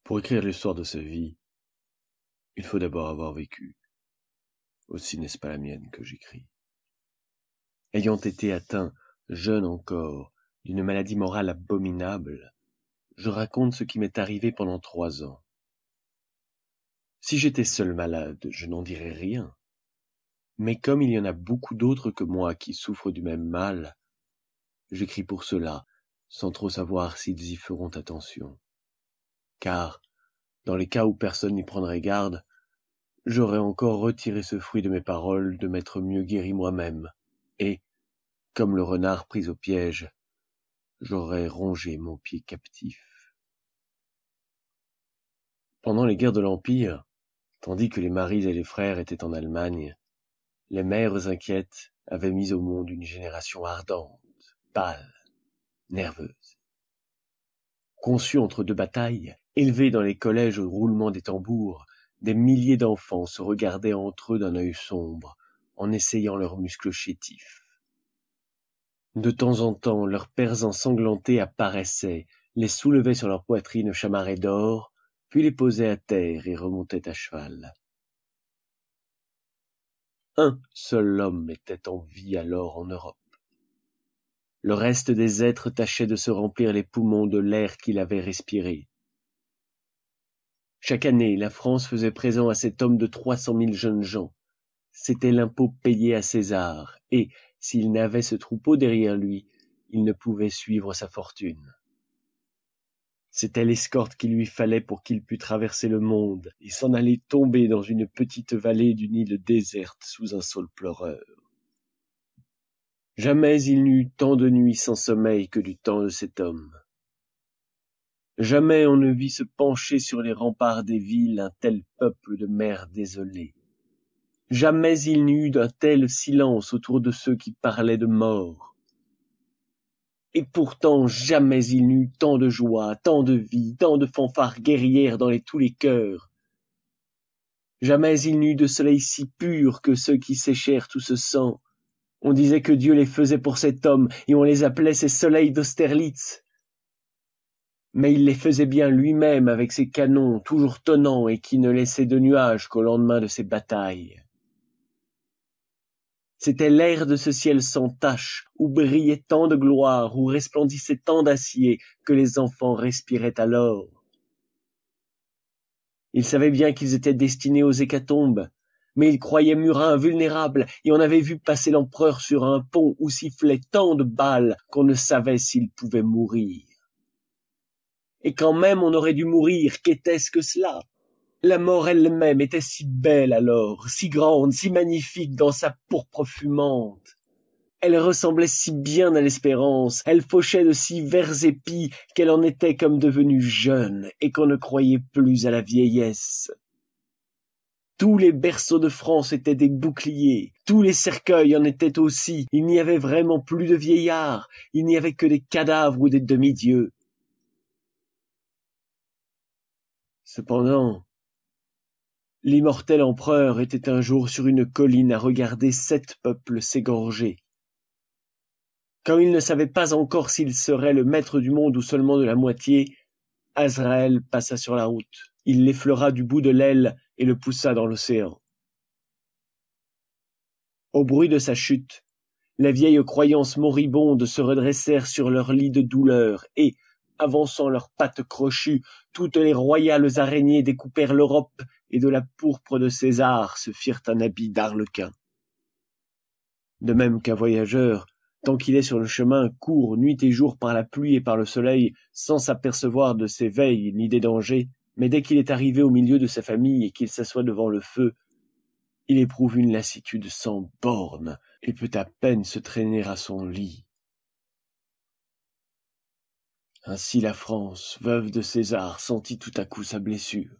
Pour écrire l'histoire de sa vie, il faut d'abord avoir vécu. Aussi n'est-ce pas la mienne que j'écris. Ayant été atteint, jeune encore, d'une maladie morale abominable, je raconte ce qui m'est arrivé pendant 3 ans. Si j'étais seul malade, je n'en dirais rien. Mais comme il y en a beaucoup d'autres que moi qui souffrent du même mal, j'écris pour cela, sans trop savoir s'ils y feront attention. Car, dans les cas où personne n'y prendrait garde, j'aurais encore retiré ce fruit de mes paroles de m'être mieux guéri moi-même, et, comme le renard pris au piège, j'aurais rongé mon pied captif. Pendant les guerres de l'Empire, tandis que les maris et les frères étaient en Allemagne, les mères inquiètes avaient mis au monde une génération ardente, pâle, nerveuse. Conçue entre 2 batailles, élevée dans les collèges au roulement des tambours, des milliers d'enfants se regardaient entre eux d'un œil sombre, en essayant leurs muscles chétifs. De temps en temps, leurs pères ensanglantés apparaissaient, les soulevaient sur leur poitrine chamarrés d'or, puis les posaient à terre et remontaient à cheval. Un seul homme était en vie alors en Europe. Le reste des êtres tâchait de se remplir les poumons de l'air qu'il avait respiré. Chaque année, la France faisait présent à cet homme de 300 000 jeunes gens. C'était l'impôt payé à César, et, s'il n'avait ce troupeau derrière lui, il ne pouvait suivre sa fortune. C'était l'escorte qu'il lui fallait pour qu'il pût traverser le monde et s'en aller tomber dans une petite vallée d'une île déserte sous un saule pleureur. Jamais il n'y eut tant de nuits sans sommeil que du temps de cet homme. Jamais on ne vit se pencher sur les remparts des villes un tel peuple de mères désolées. Jamais il n'y eut d'un tel silence autour de ceux qui parlaient de mort. Et pourtant jamais il n'y eut tant de joie, tant de vie, tant de fanfares guerrières dans tous les cœurs. Jamais il n'y eut de soleil si pur que ceux qui séchèrent tout ce sang. On disait que Dieu les faisait pour cet homme, et on les appelait ces soleils d'Austerlitz. Mais il les faisait bien lui-même avec ses canons toujours tonnants et qui ne laissaient de nuages qu'au lendemain de ses batailles. C'était l'air de ce ciel sans tache, où brillait tant de gloire, où resplendissait tant d'acier, que les enfants respiraient alors. Ils savaient bien qu'ils étaient destinés aux hécatombes, mais ils croyaient Murat invulnérable, et on avait vu passer l'empereur sur un pont où sifflaient tant de balles qu'on ne savait s'il pouvait mourir. Et quand même on aurait dû mourir, qu'était-ce que cela ? La mort elle-même était si belle alors, si grande, si magnifique dans sa pourpre fumante. Elle ressemblait si bien à l'espérance, elle fauchait de si verts épis qu'elle en était comme devenue jeune et qu'on ne croyait plus à la vieillesse. Tous les berceaux de France étaient des boucliers, tous les cercueils en étaient aussi, il n'y avait vraiment plus de vieillards, il n'y avait que des cadavres ou des demi-dieux. Cependant, l'immortel empereur était un jour sur une colline à regarder 7 peuples s'égorger. Quand il ne savait pas encore s'il serait le maître du monde ou seulement de la moitié, Azraël passa sur la route. Il l'effleura du bout de l'aile et le poussa dans l'océan. Au bruit de sa chute, les vieilles croyances moribondes se redressèrent sur leur lit de douleur et, avançant leurs pattes crochues, toutes les royales araignées découpèrent l'Europe et de la pourpre de César se firent un habit d'arlequin. De même qu'un voyageur, tant qu'il est sur le chemin, court nuit et jour par la pluie et par le soleil, sans s'apercevoir de ses veilles ni des dangers, mais dès qu'il est arrivé au milieu de sa famille et qu'il s'assoit devant le feu, il éprouve une lassitude sans bornes et peut à peine se traîner à son lit. Ainsi la France, veuve de César, sentit tout à coup sa blessure.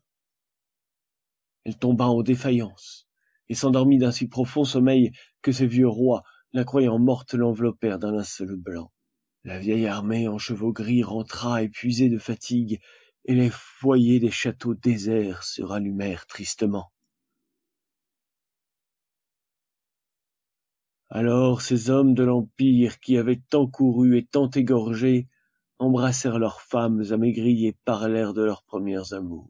Elle tomba en défaillance et s'endormit d'un si profond sommeil que ses vieux rois, la croyant morte, l'enveloppèrent d'un linceul blanc. La vieille armée en chevaux gris rentra épuisée de fatigue, et les foyers des châteaux déserts se rallumèrent tristement. Alors ces hommes de l'Empire qui avaient tant couru et tant égorgé embrassèrent leurs femmes amaigries et parlèrent de leurs premiers amours.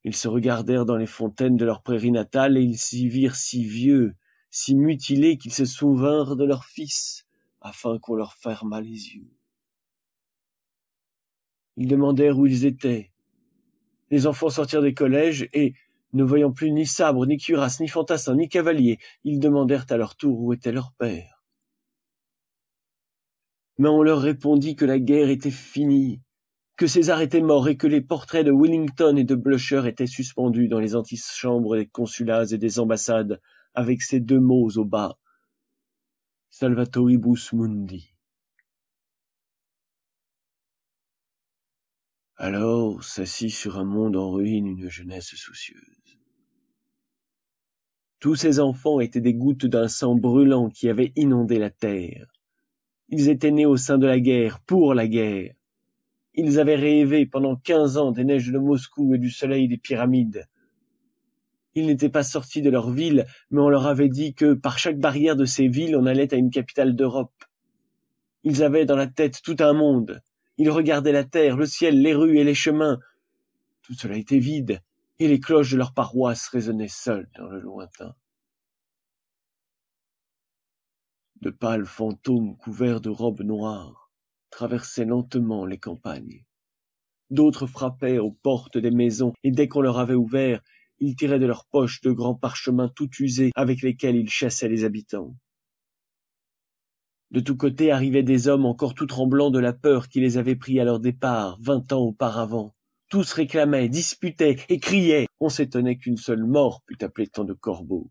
Ils se regardèrent dans les fontaines de leur prairie natale, et ils s'y virent si vieux, si mutilés qu'ils se souvinrent de leurs fils, afin qu'on leur fermât les yeux. Ils demandèrent où ils étaient. Les enfants sortirent des collèges, et, ne voyant plus ni sabre, ni cuirasse, ni fantassins, ni cavaliers, ils demandèrent à leur tour où était leur père. Mais on leur répondit que la guerre était finie, que César était mort et que les portraits de Wellington et de Blücher étaient suspendus dans les antichambres des consulats et des ambassades, avec ces deux mots au bas: Salvatoribus Mundi. Alors s'assit sur un monde en ruine une jeunesse soucieuse. Tous ces enfants étaient des gouttes d'un sang brûlant qui avait inondé la terre. Ils étaient nés au sein de la guerre, pour la guerre. Ils avaient rêvé pendant 15 ans des neiges de Moscou et du soleil des pyramides. Ils n'étaient pas sortis de leur ville, mais on leur avait dit que, par chaque barrière de ces villes, on allait à une capitale d'Europe. Ils avaient dans la tête tout un monde. Ils regardaient la terre, le ciel, les rues et les chemins. Tout cela était vide, et les cloches de leur paroisse résonnaient seules dans le lointain. De pâles fantômes couverts de robes noires traversaient lentement les campagnes. D'autres frappaient aux portes des maisons, et dès qu'on leur avait ouvert, ils tiraient de leurs poches de grands parchemins tout usés avec lesquels ils chassaient les habitants. De tous côtés arrivaient des hommes encore tout tremblants de la peur qui les avait pris à leur départ 20 ans auparavant. Tous réclamaient, disputaient et criaient. On s'étonnait qu'une seule mort pût appeler tant de corbeaux.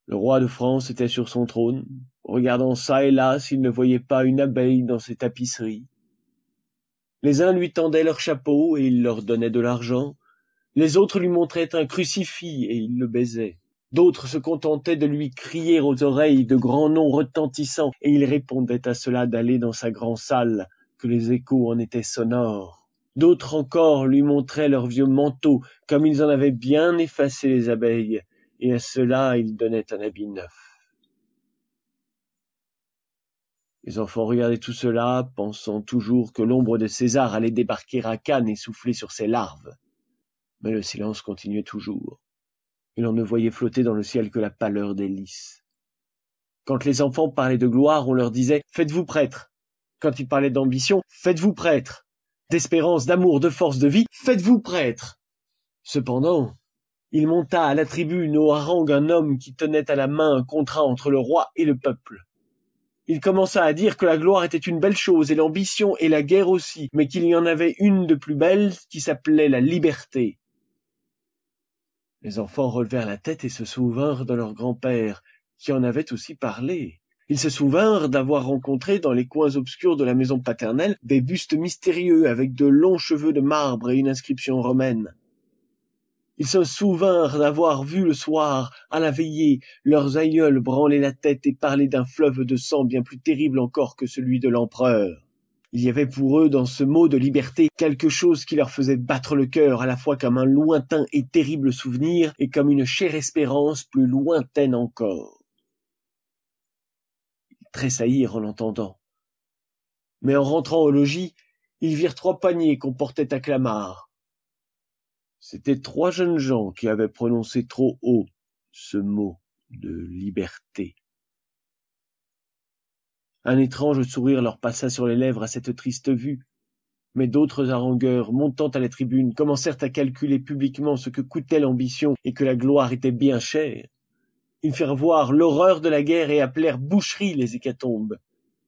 Le roi de France était sur son trône, regardant çà et là s'il ne voyait pas une abeille dans ses tapisseries. Les uns lui tendaient leur chapeau et il leur donnait de l'argent. Les autres lui montraient un crucifix et il le baisait. D'autres se contentaient de lui crier aux oreilles de grands noms retentissants, et il répondait à cela d'aller dans sa grande salle, que les échos en étaient sonores. D'autres encore lui montraient leurs vieux manteaux, comme ils en avaient bien effacé les abeilles, et à cela ils donnaient un habit neuf. Les enfants regardaient tout cela, pensant toujours que l'ombre de César allait débarquer à Cannes et souffler sur ses larves. Mais le silence continuait toujours, et l'on ne voyait flotter dans le ciel que la pâleur des lys. Quand les enfants parlaient de gloire, on leur disait « Faites-vous prêtre ». Quand ils parlaient d'ambition, « Faites-vous prêtre ». D'espérance, d'amour, de force, de vie, « Faites-vous prêtre ». Cependant, il monta à la tribune au hareng un homme qui tenait à la main un contrat entre le roi et le peuple. Il commença à dire que la gloire était une belle chose et l'ambition et la guerre aussi, mais qu'il y en avait une de plus belle qui s'appelait la liberté. Les enfants relevèrent la tête et se souvinrent de leur grand-père, qui en avait aussi parlé. Ils se souvinrent d'avoir rencontré dans les coins obscurs de la maison paternelle des bustes mystérieux avec de longs cheveux de marbre et une inscription romaine. Ils se souvinrent d'avoir vu le soir, à la veillée, leurs aïeuls branler la tête et parler d'un fleuve de sang bien plus terrible encore que celui de l'empereur. Il y avait pour eux, dans ce mot de liberté, quelque chose qui leur faisait battre le cœur, à la fois comme un lointain et terrible souvenir, et comme une chère espérance plus lointaine encore. Ils tressaillirent en l'entendant. Mais en rentrant au logis, ils virent 3 paniers qu'on portait à Clamart. C'étaient 3 jeunes gens qui avaient prononcé trop haut ce mot de liberté. Un étrange sourire leur passa sur les lèvres à cette triste vue, mais d'autres harangueurs, montant à la tribune, commencèrent à calculer publiquement ce que coûtait l'ambition et que la gloire était bien chère. Ils firent voir l'horreur de la guerre et appelèrent boucherie les hécatombes.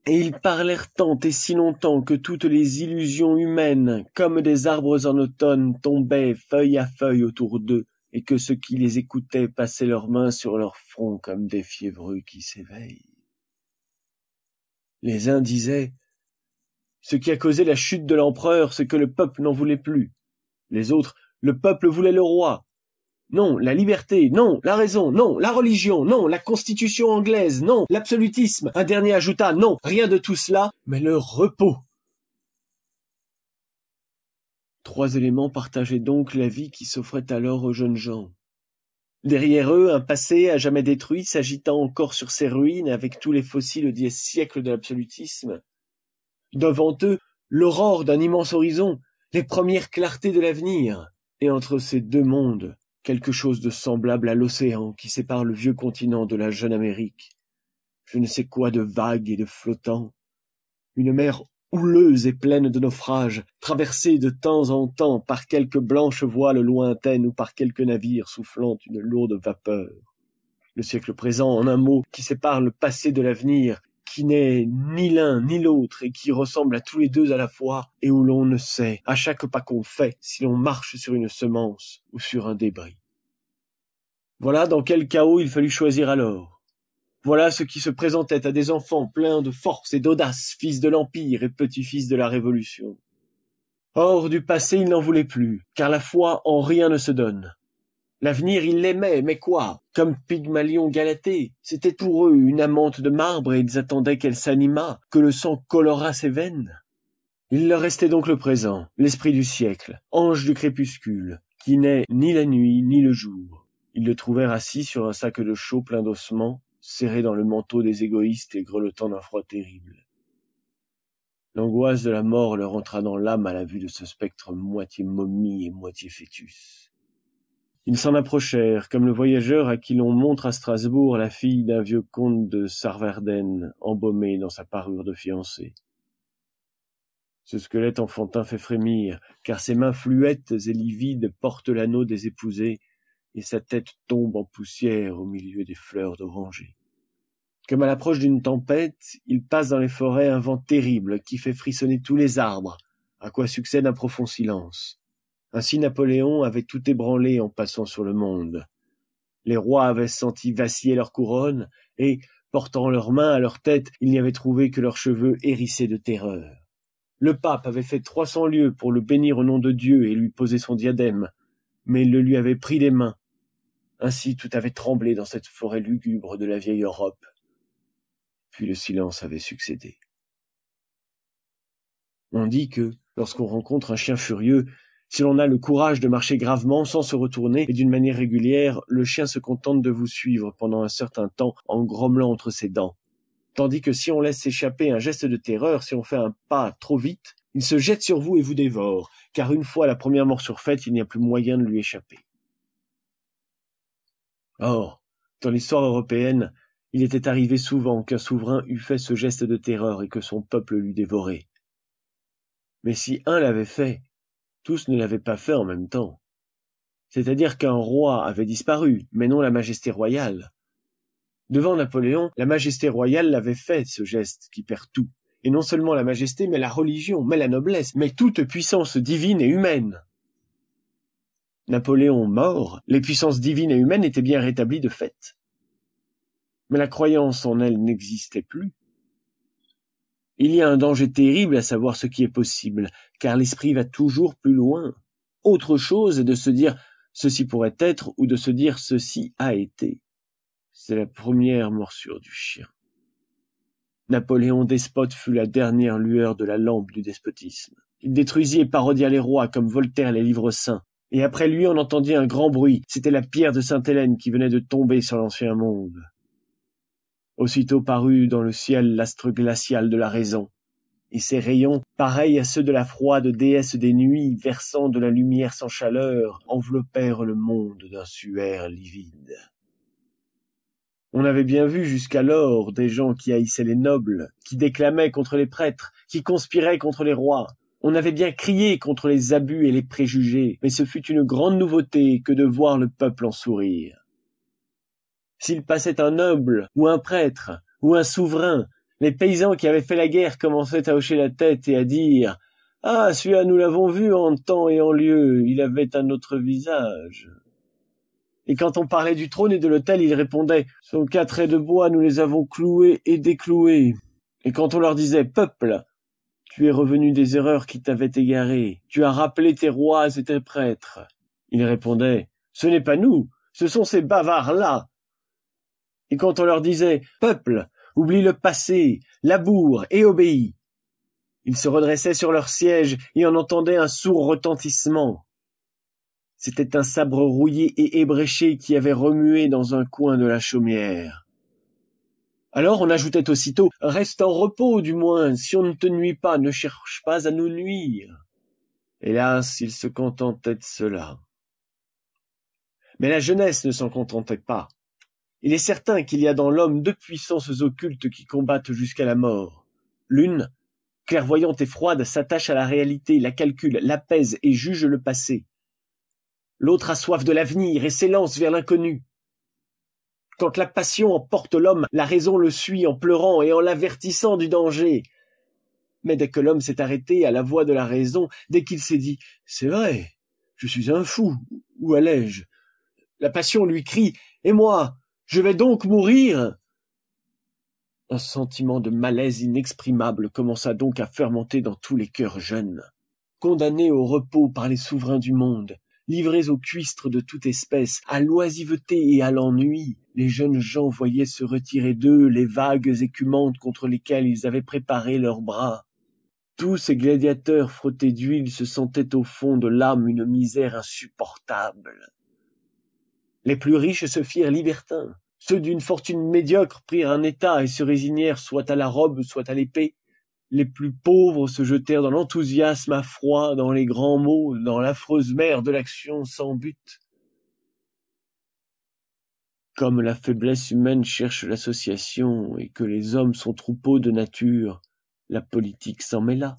Et ils parlèrent tant et si longtemps que toutes les illusions humaines, comme des arbres en automne, tombaient feuille à feuille autour d'eux, et que ceux qui les écoutaient passaient leurs mains sur leur front comme des fiévreux qui s'éveillent. Les uns disaient « Ce qui a causé la chute de l'empereur, c'est que le peuple n'en voulait plus. » Les autres « Le peuple voulait le roi. » Non, la liberté, non, la raison, non, la religion, non, la constitution anglaise, non, l'absolutisme. Un dernier ajouta, non, rien de tout cela, mais le repos. 3 éléments partageaient donc la vie qui s'offrait alors aux jeunes gens. Derrière eux, un passé à jamais détruit s'agitant encore sur ses ruines avec tous les fossiles des siècles de l'absolutisme. Devant eux, l'aurore d'un immense horizon, les premières clartés de l'avenir. Et entre ces deux mondes, quelque chose de semblable à l'océan qui sépare le vieux continent de la jeune Amérique. Je ne sais quoi de vague et de flottant. Une mer houleuse et pleine de naufrages, traversée de temps en temps par quelques blanches voiles lointaines ou par quelques navires soufflant une lourde vapeur. Le siècle présent, en un mot, qui sépare le passé de l'avenir, qui n'est ni l'un ni l'autre et qui ressemble à tous les deux à la fois, et où l'on ne sait, à chaque pas qu'on fait, si l'on marche sur une semence ou sur un débris. Voilà dans quel chaos il fallut choisir alors. Voilà ce qui se présentait à des enfants pleins de force et d'audace, fils de l'Empire et petits-fils de la Révolution. Or, du passé, ils n'en voulaient plus, car la foi en rien ne se donne. L'avenir, ils l'aimaient, mais quoi? Comme Pygmalion Galatée, c'était pour eux une amante de marbre et ils attendaient qu'elle s'animât, que le sang colorât ses veines. Il leur restait donc le présent, l'esprit du siècle, ange du crépuscule, qui n'est ni la nuit ni le jour. Ils le trouvèrent assis sur un sac de chaux plein d'ossements, serré dans le manteau des égoïstes et grelottant d'un froid terrible. L'angoisse de la mort leur entra dans l'âme à la vue de ce spectre moitié momie et moitié fœtus. Ils s'en approchèrent, comme le voyageur à qui l'on montre à Strasbourg la fille d'un vieux comte de Sarverden, embaumée dans sa parure de fiancé. Ce squelette enfantin fait frémir, car ses mains fluettes et livides portent l'anneau des épousés, et sa tête tombe en poussière au milieu des fleurs d'oranger. Comme à l'approche d'une tempête, il passe dans les forêts un vent terrible qui fait frissonner tous les arbres, à quoi succède un profond silence. Ainsi Napoléon avait tout ébranlé en passant sur le monde. Les rois avaient senti vaciller leur couronne, et, portant leurs mains à leur tête, ils n'y avaient trouvé que leurs cheveux hérissés de terreur. Le pape avait fait 300 lieues pour le bénir au nom de Dieu et lui poser son diadème, mais il le lui avait pris des mains. Ainsi tout avait tremblé dans cette forêt lugubre de la vieille Europe. Puis le silence avait succédé. On dit que, lorsqu'on rencontre un chien furieux, si l'on a le courage de marcher gravement, sans se retourner et d'une manière régulière, le chien se contente de vous suivre pendant un certain temps en grommelant entre ses dents. Tandis que si on laisse s'échapper un geste de terreur, si on fait un pas trop vite, il se jette sur vous et vous dévore, car une fois la première morsure faite, il n'y a plus moyen de lui échapper. Or, dans l'histoire européenne, il était arrivé souvent qu'un souverain eût fait ce geste de terreur et que son peuple l'eût dévoré. Mais si un l'avait fait, tous ne l'avaient pas fait en même temps. C'est-à-dire qu'un roi avait disparu, mais non la majesté royale. Devant Napoléon, la majesté royale l'avait fait, ce geste qui perd tout. Et non seulement la majesté, mais la religion, mais la noblesse, mais toute puissance divine et humaine. Napoléon mort, les puissances divines et humaines étaient bien rétablies de fait. Mais la croyance en elles n'existait plus. Il y a un danger terrible à savoir ce qui est possible, car l'esprit va toujours plus loin. Autre chose est de se dire « ceci pourrait être » ou de se dire « ceci a été ». C'est la première morsure du chien. Napoléon despote fut la dernière lueur de la lampe du despotisme. Il détruisit et parodia les rois comme Voltaire les livres saints. Et après lui, on entendit un grand bruit. C'était la pierre de Sainte-Hélène qui venait de tomber sur l'ancien monde. Aussitôt parut dans le ciel l'astre glacial de la raison. Et ses rayons, pareils à ceux de la froide déesse des nuits, versant de la lumière sans chaleur, enveloppèrent le monde d'un suaire livide. On avait bien vu jusqu'alors des gens qui haïssaient les nobles, qui déclamaient contre les prêtres, qui conspiraient contre les rois. On avait bien crié contre les abus et les préjugés, mais ce fut une grande nouveauté que de voir le peuple en sourire. S'il passait un noble, ou un prêtre, ou un souverain, les paysans qui avaient fait la guerre commençaient à hocher la tête et à dire « Ah, celui-là, nous l'avons vu en temps et en lieu, il avait un autre visage. » Et quand on parlait du trône et de l'autel, ils répondaient « Son 4 ais de bois, nous les avons cloués et décloués. » Et quand on leur disait « Peuple, tu es revenu des erreurs qui t'avaient égaré, tu as rappelé tes rois et tes prêtres. » Ils répondaient « Ce n'est pas nous, ce sont ces bavards-là. » Et quand on leur disait « Peuple, oublie le passé, laboure et obéis. » Ils se redressaient sur leur siège et en entendaient un sourd retentissement. C'était un sabre rouillé et ébréché qui avait remué dans un coin de la chaumière. Alors on ajoutait aussitôt « Reste en repos, du moins, si on ne te nuit pas, ne cherche pas à nous nuire. » Hélas, il se contentait de cela. Mais la jeunesse ne s'en contentait pas. Il est certain qu'il y a dans l'homme deux puissances occultes qui combattent jusqu'à la mort. L'une, clairvoyante et froide, s'attache à la réalité, la calcule, l'apaise et juge le passé. L'autre a soif de l'avenir et s'élance vers l'inconnu. Quand la passion emporte l'homme, la raison le suit en pleurant et en l'avertissant du danger. Mais dès que l'homme s'est arrêté à la voix de la raison, dès qu'il s'est dit « C'est vrai, je suis un fou, où allais-je ?» La passion lui crie « Et moi, je vais donc mourir ?» Un sentiment de malaise inexprimable commença donc à fermenter dans tous les cœurs jeunes. Condamnés au repos par les souverains du monde, livrés aux cuistres de toute espèce, à l'oisiveté et à l'ennui, les jeunes gens voyaient se retirer d'eux les vagues écumantes contre lesquelles ils avaient préparé leurs bras. Tous ces gladiateurs frottés d'huile se sentaient au fond de l'âme une misère insupportable. Les plus riches se firent libertins. Ceux d'une fortune médiocre prirent un état et se résignèrent soit à la robe, soit à l'épée. Les plus pauvres se jetèrent dans l'enthousiasme à froid, dans les grands mots, dans l'affreuse mer de l'action sans but. Comme la faiblesse humaine cherche l'association et que les hommes sont troupeaux de nature, la politique s'en mêla.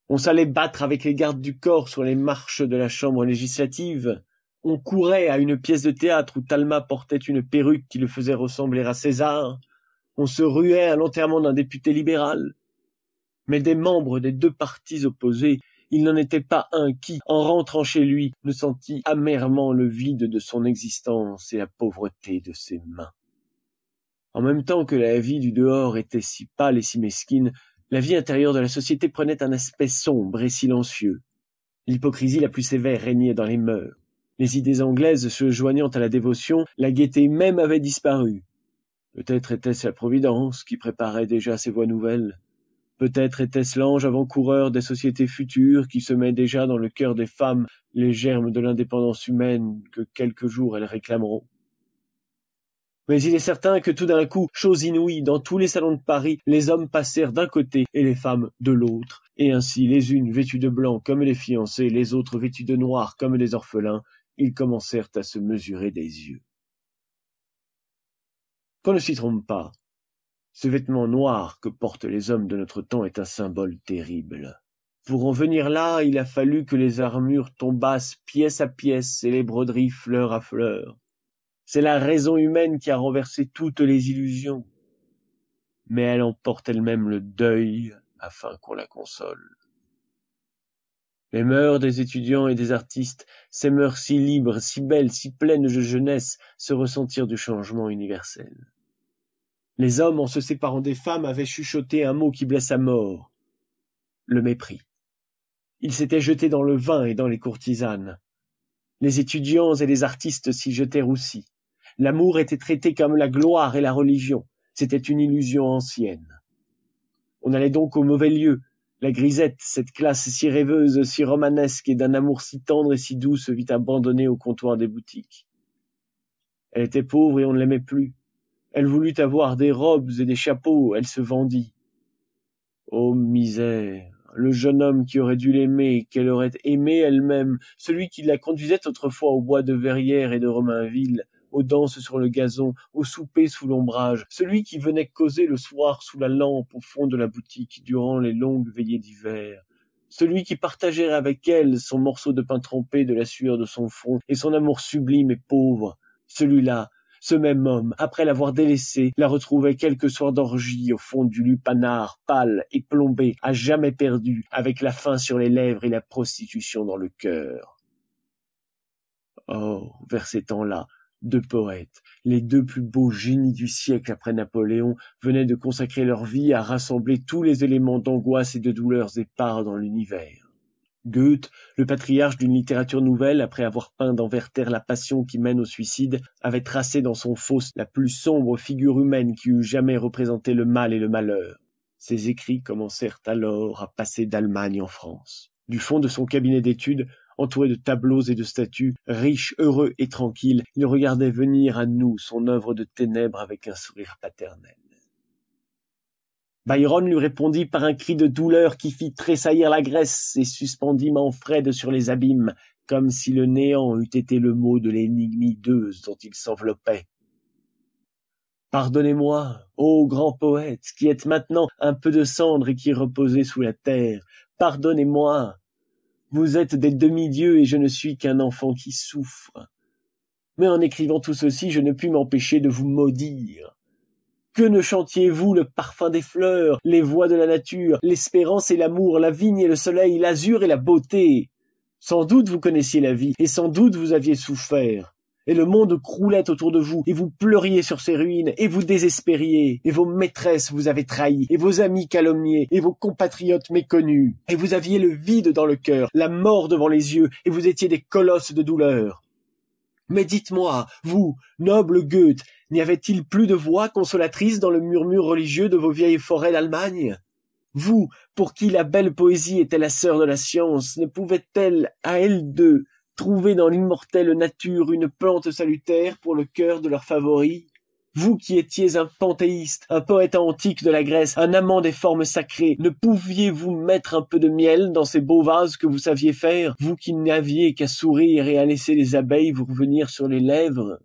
On s'allait battre avec les gardes du corps sur les marches de la chambre législative. On courait à une pièce de théâtre où Talma portait une perruque qui le faisait ressembler à César. On se ruait à l'enterrement d'un député libéral. Mais des membres des deux partis opposés, il n'en était pas un qui, en rentrant chez lui, ne sentit amèrement le vide de son existence et la pauvreté de ses mains. En même temps que la vie du dehors était si pâle et si mesquine, la vie intérieure de la société prenait un aspect sombre et silencieux. L'hypocrisie la plus sévère régnait dans les mœurs. Les idées anglaises se joignant à la dévotion, la gaieté même avait disparu. Peut-être était-ce la Providence qui préparait déjà ces voies nouvelles. Peut-être était-ce l'ange avant-coureur des sociétés futures qui semait déjà dans le cœur des femmes les germes de l'indépendance humaine que quelque jour elles réclameront. Mais il est certain que tout d'un coup, chose inouïe, dans tous les salons de Paris, les hommes passèrent d'un côté et les femmes de l'autre, et ainsi les unes vêtues de blanc comme les fiancés, les autres vêtues de noir comme les orphelins, ils commencèrent à se mesurer des yeux. Qu'on ne s'y trompe pas, ce vêtement noir que portent les hommes de notre temps est un symbole terrible. Pour en venir là, il a fallu que les armures tombassent pièce à pièce et les broderies fleur à fleur. C'est la raison humaine qui a renversé toutes les illusions. Mais elle emporte elle-même le deuil afin qu'on la console. Les mœurs des étudiants et des artistes, ces mœurs si libres, si belles, si pleines de jeunesse, se ressentirent du changement universel. Les hommes, en se séparant des femmes, avaient chuchoté un mot qui blesse à mort, le mépris. Ils s'étaient jetés dans le vin et dans les courtisanes. Les étudiants et les artistes s'y jetèrent aussi. L'amour était traité comme la gloire et la religion. C'était une illusion ancienne. On allait donc au mauvais lieu. La grisette, cette classe si rêveuse, si romanesque et d'un amour si tendre et si doux, se vit abandonnée au comptoir des boutiques. Elle était pauvre et on ne l'aimait plus. Elle voulut avoir des robes et des chapeaux, elle se vendit. Ô misère! Le jeune homme qui aurait dû l'aimer, qu'elle aurait aimé elle-même, celui qui la conduisait autrefois au bois de Verrières et de Romainville, aux danses sur le gazon, au souper sous l'ombrage, celui qui venait causer le soir sous la lampe au fond de la boutique durant les longues veillées d'hiver, celui qui partageait avec elle son morceau de pain trempé de la sueur de son front et son amour sublime et pauvre, celui-là, ce même homme, après l'avoir délaissée, la retrouvait quelques soirs d'orgie au fond du lupanar, pâle et plombé, à jamais perdu, avec la faim sur les lèvres et la prostitution dans le cœur. Oh, vers ces temps-là, deux poètes, les deux plus beaux génies du siècle après Napoléon, venaient de consacrer leur vie à rassembler tous les éléments d'angoisse et de douleurs épars dans l'univers. Goethe, le patriarche d'une littérature nouvelle, après avoir peint dans Werther la passion qui mène au suicide, avait tracé dans son Faust la plus sombre figure humaine qui eût jamais représenté le mal et le malheur. Ses écrits commencèrent alors à passer d'Allemagne en France. Du fond de son cabinet d'études, entouré de tableaux et de statues, riche, heureux et tranquille, il regardait venir à nous son œuvre de ténèbres avec un sourire paternel. Byron lui répondit par un cri de douleur qui fit tressaillir la Grèce et suspendit Manfred sur les abîmes, comme si le néant eût été le mot de l'énigme hideuse dont il s'enveloppait. Pardonnez-moi, ô grand poète, qui êtes maintenant un peu de cendre et qui reposez sous la terre, pardonnez-moi. Vous êtes des demi-dieux et je ne suis qu'un enfant qui souffre. Mais en écrivant tout ceci, je ne puis m'empêcher de vous maudire. Que ne chantiez-vous le parfum des fleurs, les voix de la nature, l'espérance et l'amour, la vigne et le soleil, l'azur et la beauté? Sans doute vous connaissiez la vie, et sans doute vous aviez souffert. Et le monde croulait autour de vous, et vous pleuriez sur ses ruines, et vous désespériez, et vos maîtresses vous avaient trahi, et vos amis calomniés, et vos compatriotes méconnus, et vous aviez le vide dans le cœur, la mort devant les yeux, et vous étiez des colosses de douleur. Mais dites-moi, vous, noble Goethe, n'y avait-il plus de voix consolatrices dans le murmure religieux de vos vieilles forêts d'Allemagne? Vous, pour qui la belle poésie était la sœur de la science, ne pouvait-elle, à elles deux, trouver dans l'immortelle nature une plante salutaire pour le cœur de leur favori? Vous qui étiez un panthéiste, un poète antique de la Grèce, un amant des formes sacrées, ne pouviez-vous mettre un peu de miel dans ces beaux vases que vous saviez faire, vous qui n'aviez qu'à sourire et à laisser les abeilles vous revenir sur les lèvres?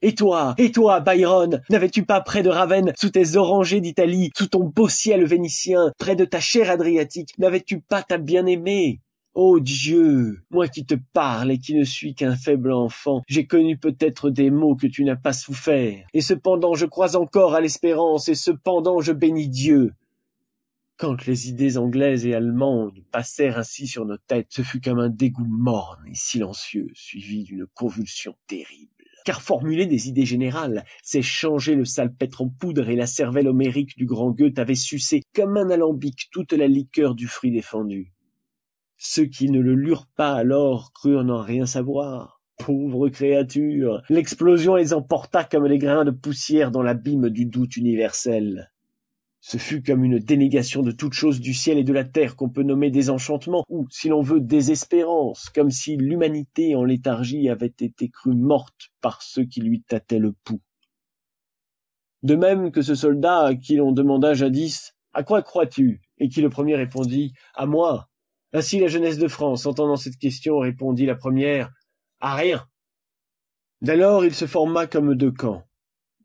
Et toi, Byron, n'avais-tu pas près de Ravenne, sous tes orangers d'Italie, sous ton beau ciel vénitien, près de ta chair adriatique, n'avais-tu pas ta bien-aimée? Ô Dieu, moi qui te parle et qui ne suis qu'un faible enfant, j'ai connu peut-être des maux que tu n'as pas souffert, et cependant je crois encore à l'espérance, et cependant je bénis Dieu. Quand les idées anglaises et allemandes passèrent ainsi sur nos têtes, ce fut comme un dégoût morne et silencieux, suivi d'une convulsion terrible. Car formuler des idées générales, c'est changer le salpêtre en poudre, et la cervelle homérique du grand Goethe avait sucé comme un alambic toute la liqueur du fruit défendu. Ceux qui ne le lurent pas alors crurent n'en rien savoir. Pauvres créatures, l'explosion les emporta comme les grains de poussière dans l'abîme du doute universel. Ce fut comme une dénégation de toutes choses du ciel et de la terre qu'on peut nommer désenchantement, ou, si l'on veut, désespérance, comme si l'humanité en léthargie avait été crue morte par ceux qui lui tâtaient le pouls. De même que ce soldat à qui l'on demanda jadis « À quoi crois-tu » et qui le premier répondit « À moi ». Ainsi la jeunesse de France, entendant cette question, répondit la première « À rien ». Dès lors il se forma comme deux camps.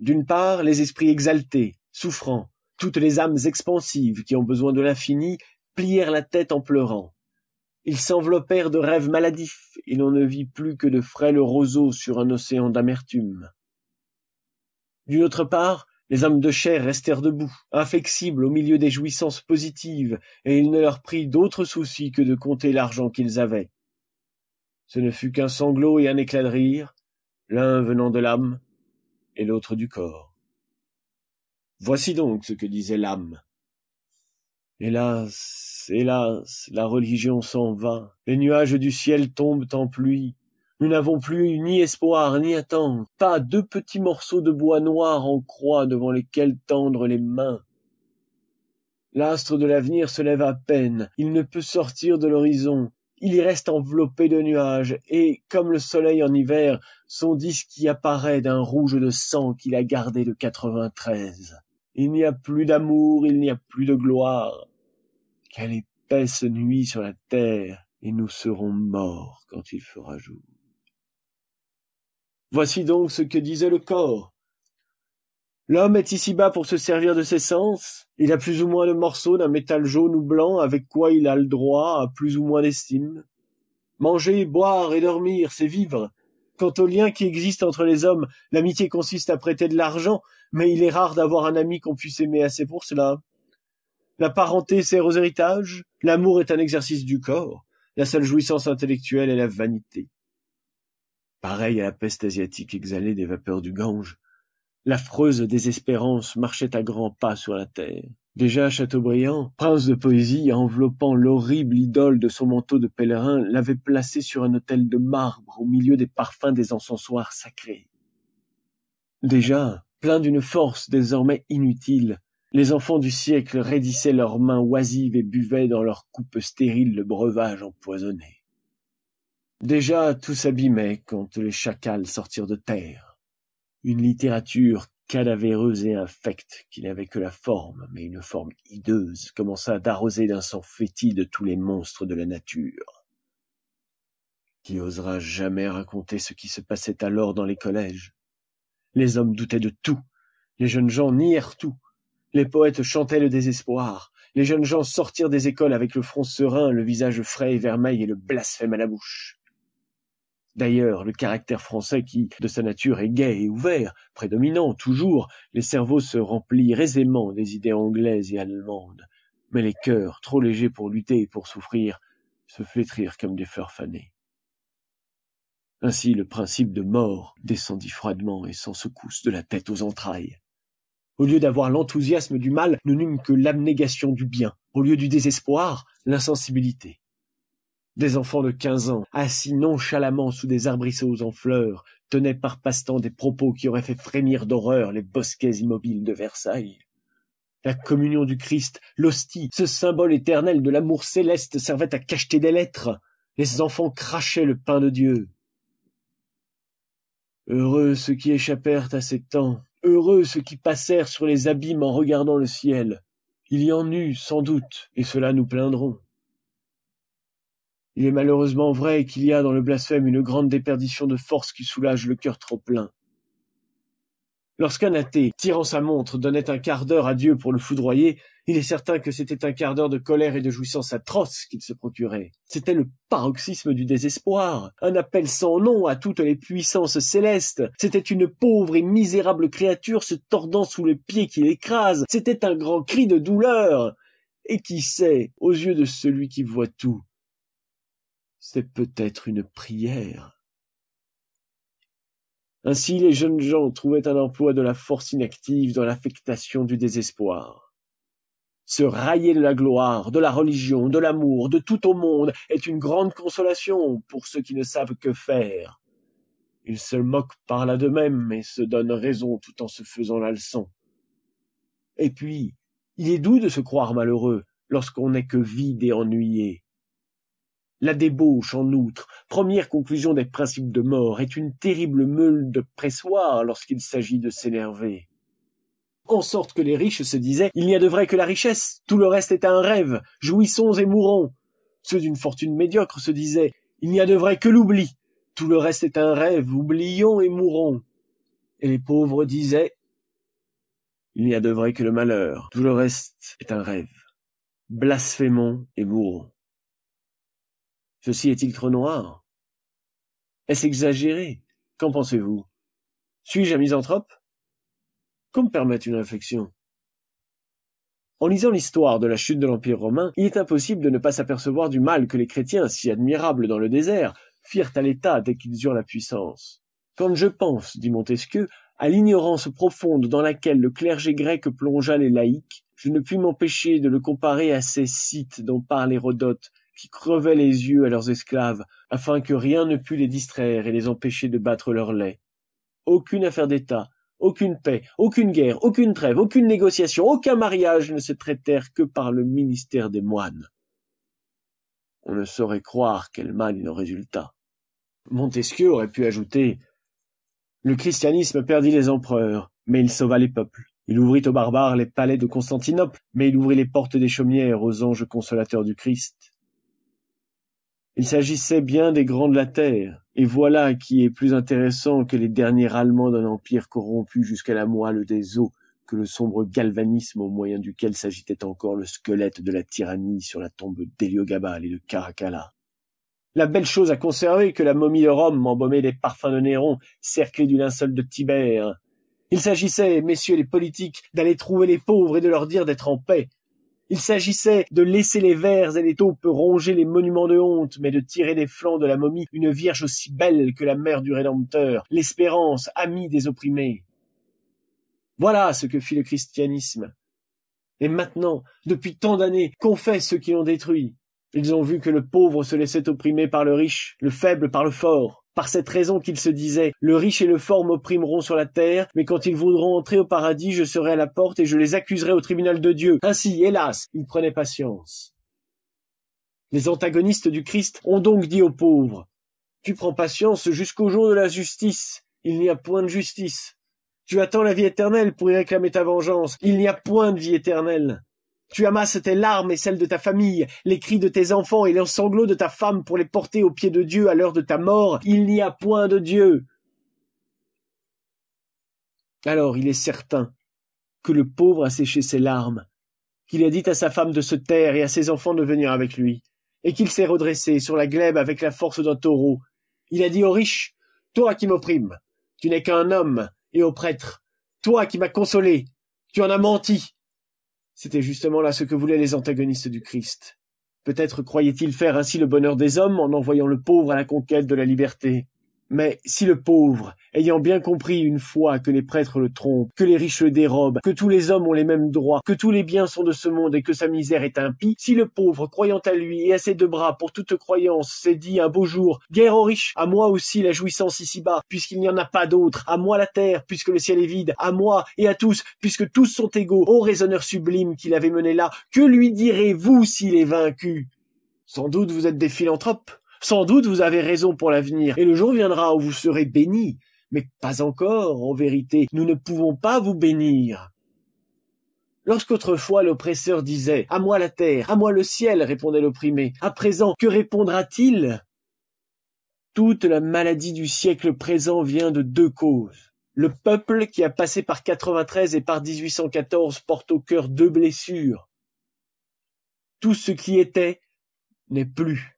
D'une part, les esprits exaltés, souffrants, toutes les âmes expansives qui ont besoin de l'infini plièrent la tête en pleurant. Ils s'enveloppèrent de rêves maladifs, et l'on ne vit plus que de frêles roseaux sur un océan d'amertume. D'une autre part, les hommes de chair restèrent debout, inflexibles au milieu des jouissances positives, et il ne leur prit d'autre souci que de compter l'argent qu'ils avaient. Ce ne fut qu'un sanglot et un éclat de rire, l'un venant de l'âme et l'autre du corps. Voici donc ce que disait l'âme. Hélas, hélas, la religion s'en va, les nuages du ciel tombent en pluie. Nous n'avons plus ni espoir ni attente, pas deux petits morceaux de bois noir en croix devant lesquels tendre les mains. L'astre de l'avenir se lève à peine, il ne peut sortir de l'horizon, il y reste enveloppé de nuages, et, comme le soleil en hiver, son disque y apparaît d'un rouge de sang qu'il a gardé de 93. Il n'y a plus d'amour, il n'y a plus de gloire. Quelle épaisse nuit sur la terre, et nous serons morts quand il fera jour. Voici donc ce que disait le corps. L'homme est ici-bas pour se servir de ses sens. Il a plus ou moins le morceau d'un métal jaune ou blanc avec quoi il a le droit à plus ou moins d'estime. Manger, boire et dormir, c'est vivre. Quant au lien qui existe entre les hommes, l'amitié consiste à prêter de l'argent, mais il est rare d'avoir un ami qu'on puisse aimer assez pour cela. La parenté sert aux héritages, l'amour est un exercice du corps, la seule jouissance intellectuelle est la vanité. Pareil à la peste asiatique exhalée des vapeurs du Gange, l'affreuse désespérance marchait à grands pas sur la terre. Déjà Chateaubriand, prince de poésie, enveloppant l'horrible idole de son manteau de pèlerin, l'avait placé sur un autel de marbre au milieu des parfums des encensoirs sacrés. Déjà, pleins d'une force désormais inutile, les enfants du siècle raidissaient leurs mains oisives et buvaient dans leurs coupes stériles le breuvage empoisonné. Déjà, tout s'abîmait quand les chacals sortirent de terre. Une littérature cadavéreuse et infecte, qui n'avait que la forme, mais une forme hideuse, commença d'arroser d'un sang fétide tous les monstres de la nature. Qui osera jamais raconter ce qui se passait alors dans les collèges? Les hommes doutaient de tout, les jeunes gens nièrent tout, les poètes chantaient le désespoir, les jeunes gens sortirent des écoles avec le front serein, le visage frais et vermeil et le blasphème à la bouche. D'ailleurs, le caractère français qui, de sa nature, est gai et ouvert, prédominant toujours, les cerveaux se remplirent aisément des idées anglaises et allemandes, mais les cœurs, trop légers pour lutter et pour souffrir, se flétrirent comme des fleurs fanées. Ainsi, le principe de mort descendit froidement et sans secousse de la tête aux entrailles. Au lieu d'avoir l'enthousiasme du mal, nous n'eûmes que l'abnégation du bien. Au lieu du désespoir, l'insensibilité. Des enfants de 15 ans, assis nonchalamment sous des arbrisseaux en fleurs, tenaient par passe-temps des propos qui auraient fait frémir d'horreur les bosquets immobiles de Versailles. La communion du Christ, l'hostie, ce symbole éternel de l'amour céleste servait à cacheter des lettres. Les enfants crachaient le pain de Dieu. Heureux ceux qui échappèrent à ces temps, heureux ceux qui passèrent sur les abîmes en regardant le ciel. Il y en eut, sans doute, et ceux-là nous plaindront. Il est malheureusement vrai qu'il y a dans le blasphème une grande déperdition de force qui soulage le cœur trop plein. Lorsqu'un athée, tirant sa montre, donnait un quart d'heure à Dieu pour le foudroyer, il est certain que c'était un quart d'heure de colère et de jouissance atroce qu'il se procurait. C'était le paroxysme du désespoir, un appel sans nom à toutes les puissances célestes. C'était une pauvre et misérable créature se tordant sous le pied qui l'écrase. C'était un grand cri de douleur. Et qui sait, aux yeux de celui qui voit tout, c'est peut-être une prière. Ainsi, les jeunes gens trouvaient un emploi de la force inactive dans l'affectation du désespoir. Se railler de la gloire, de la religion, de l'amour, de tout au monde est une grande consolation pour ceux qui ne savent que faire. Ils se moquent par là d'eux-mêmes et se donnent raison tout en se faisant la leçon. Et puis, il est doux de se croire malheureux lorsqu'on n'est que vide et ennuyé. La débauche, en outre, première conclusion des principes de mort, est une terrible meule de pressoir lorsqu'il s'agit de s'énerver. En sorte que les riches se disaient « Il n'y a de vrai que la richesse, tout le reste est un rêve, jouissons et mourons ». Ceux d'une fortune médiocre se disaient « Il n'y a de vrai que l'oubli, tout le reste est un rêve, oublions et mourons ». Et les pauvres disaient « Il n'y a de vrai que le malheur, tout le reste est un rêve, blasphémons et mourons ». Ceci est-il trop noir? Est-ce exagéré? Qu'en pensez-vous? Suis-je un misanthrope? Qu'on me permette une réflexion. En lisant l'histoire de la chute de l'Empire romain, il est impossible de ne pas s'apercevoir du mal que les chrétiens, si admirables dans le désert, firent à l'État dès qu'ils eurent la puissance. Quand je pense, dit Montesquieu, à l'ignorance profonde dans laquelle le clergé grec plongea les laïcs, je ne puis m'empêcher de le comparer à ces Scythes dont parle Hérodote, qui crevaient les yeux à leurs esclaves, afin que rien ne pût les distraire et les empêcher de battre leur lait. Aucune affaire d'État, aucune paix, aucune guerre, aucune trêve, aucune négociation, aucun mariage ne se traitèrent que par le ministère des moines. On ne saurait croire quel mal il en résulta. Montesquieu aurait pu ajouter « Le christianisme perdit les empereurs, mais il sauva les peuples. Il ouvrit aux barbares les palais de Constantinople, mais il ouvrit les portes des chaumières aux anges consolateurs du Christ. » Il s'agissait bien des grands de la terre, et voilà qui est plus intéressant que les derniers râlements d'un empire corrompu jusqu'à la moelle des os, que le sombre galvanisme au moyen duquel s'agitait encore le squelette de la tyrannie sur la tombe d'Héliogabale et de Caracalla. La belle chose à conserver que la momie de Rome embaumée des parfums de Néron, cerclée du linceul de Tibère. Il s'agissait, messieurs les politiques, d'aller trouver les pauvres et de leur dire d'être en paix. Il s'agissait de laisser les vers et les taupes ronger les monuments de honte, mais de tirer des flancs de la momie une vierge aussi belle que la mère du Rédempteur, l'espérance, amie des opprimés. Voilà ce que fit le christianisme. Et maintenant, depuis tant d'années, qu'ont fait ceux qui l'ont détruit? Ils ont vu que le pauvre se laissait opprimer par le riche, le faible par le fort. Par cette raison qu'ils se disaient, le riche et le fort m'opprimeront sur la terre, mais quand ils voudront entrer au paradis, je serai à la porte et je les accuserai au tribunal de Dieu. Ainsi, hélas, ils prenaient patience. Les antagonistes du Christ ont donc dit aux pauvres, Tu prends patience jusqu'au jour de la justice. Il n'y a point de justice. Tu attends la vie éternelle pour y réclamer ta vengeance. Il n'y a point de vie éternelle. Tu amasses tes larmes et celles de ta famille, les cris de tes enfants et les sanglots de ta femme pour les porter aux pieds de Dieu à l'heure de ta mort. Il n'y a point de Dieu. Alors il est certain que le pauvre a séché ses larmes, qu'il a dit à sa femme de se taire et à ses enfants de venir avec lui, et qu'il s'est redressé sur la glèbe avec la force d'un taureau. Il a dit aux riches, « Toi qui m'opprimes, tu n'es qu'un homme, et aux prêtres, toi qui m'as consolé, tu en as menti. » C'était justement là ce que voulaient les antagonistes du Christ. Peut-être croyaient-ils faire ainsi le bonheur des hommes en envoyant le pauvre à la conquête de la liberté. Mais si le pauvre, ayant bien compris une fois que les prêtres le trompent, que les riches le dérobent, que tous les hommes ont les mêmes droits, que tous les biens sont de ce monde et que sa misère est impie, si le pauvre, croyant à lui et à ses deux bras pour toute croyance, s'est dit un beau jour, « Guerre aux riches, à moi aussi la jouissance ici-bas, puisqu'il n'y en a pas d'autre, à moi la terre, puisque le ciel est vide, à moi et à tous, puisque tous sont égaux, ô raisonneur sublime qu'il avait mené là, que lui direz-vous s'il est vaincu? Sans doute vous êtes des philanthropes. Sans doute vous avez raison pour l'avenir, et le jour viendra où vous serez bénis. Mais pas encore, en vérité, nous ne pouvons pas vous bénir. » Lorsqu'autrefois l'oppresseur disait « À moi la terre, à moi le ciel », répondait l'opprimé, « à présent, que répondra-t-il » Toute la maladie du siècle présent vient de deux causes. Le peuple qui a passé par 93 et par 1814 porte au cœur deux blessures. Tout ce qui était n'est plus.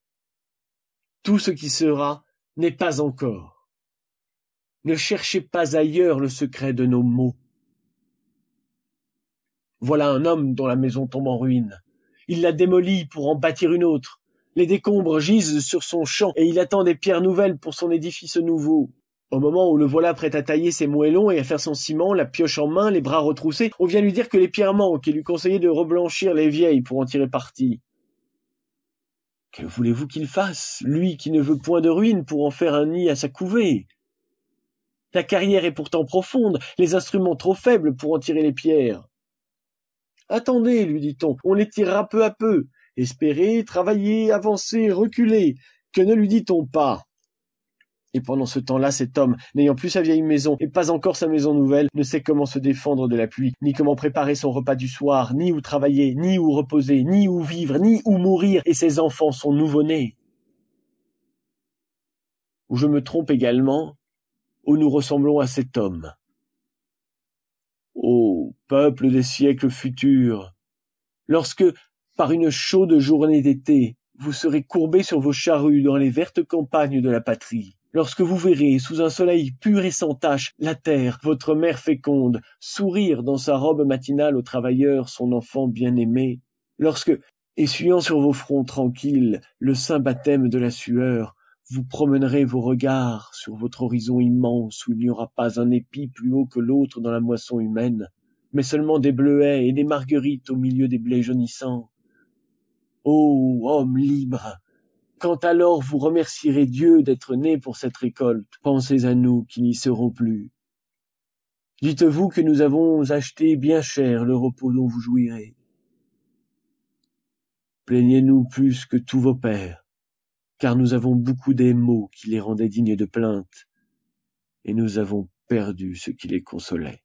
Tout ce qui sera n'est pas encore. Ne cherchez pas ailleurs le secret de nos maux. Voilà un homme dont la maison tombe en ruine. Il la démolit pour en bâtir une autre. Les décombres gisent sur son champ et il attend des pierres nouvelles pour son édifice nouveau. Au moment où le voilà prêt à tailler ses moellons et à faire son ciment, la pioche en main, les bras retroussés, on vient lui dire que les pierres manquent et lui conseiller de reblanchir les vieilles pour en tirer parti. Que voulez-vous qu'il fasse, lui qui ne veut point de ruine pour en faire un nid à sa couvée? La carrière est pourtant profonde, les instruments trop faibles pour en tirer les pierres. Attendez, lui dit-on, on les tirera peu à peu. Espérez, travaillez, avancez, reculez. Que ne lui dit-on pas? Et pendant ce temps-là, cet homme, n'ayant plus sa vieille maison et pas encore sa maison nouvelle, ne sait comment se défendre de la pluie, ni comment préparer son repas du soir, ni où travailler, ni où reposer, ni où vivre, ni où mourir, et ses enfants sont nouveau-nés. Ou je me trompe également, ou nous ressemblons à cet homme. Ô peuple des siècles futurs, lorsque, par une chaude journée d'été, vous serez courbés sur vos charrues dans les vertes campagnes de la patrie, lorsque vous verrez, sous un soleil pur et sans tache, la terre, votre mère féconde, sourire dans sa robe matinale aux travailleurs, son enfant bien-aimé, lorsque, essuyant sur vos fronts tranquilles le saint baptême de la sueur, vous promènerez vos regards sur votre horizon immense où il n'y aura pas un épi plus haut que l'autre dans la moisson humaine, mais seulement des bleuets et des marguerites au milieu des blés jaunissants. Ô homme libre! Quand alors vous remercierez Dieu d'être né pour cette récolte, pensez à nous qui n'y serons plus. Dites-vous que nous avons acheté bien cher le repos dont vous jouirez. Plaignez-nous plus que tous vos pères, car nous avons beaucoup des maux qui les rendaient dignes de plainte, et nous avons perdu ce qui les consolait.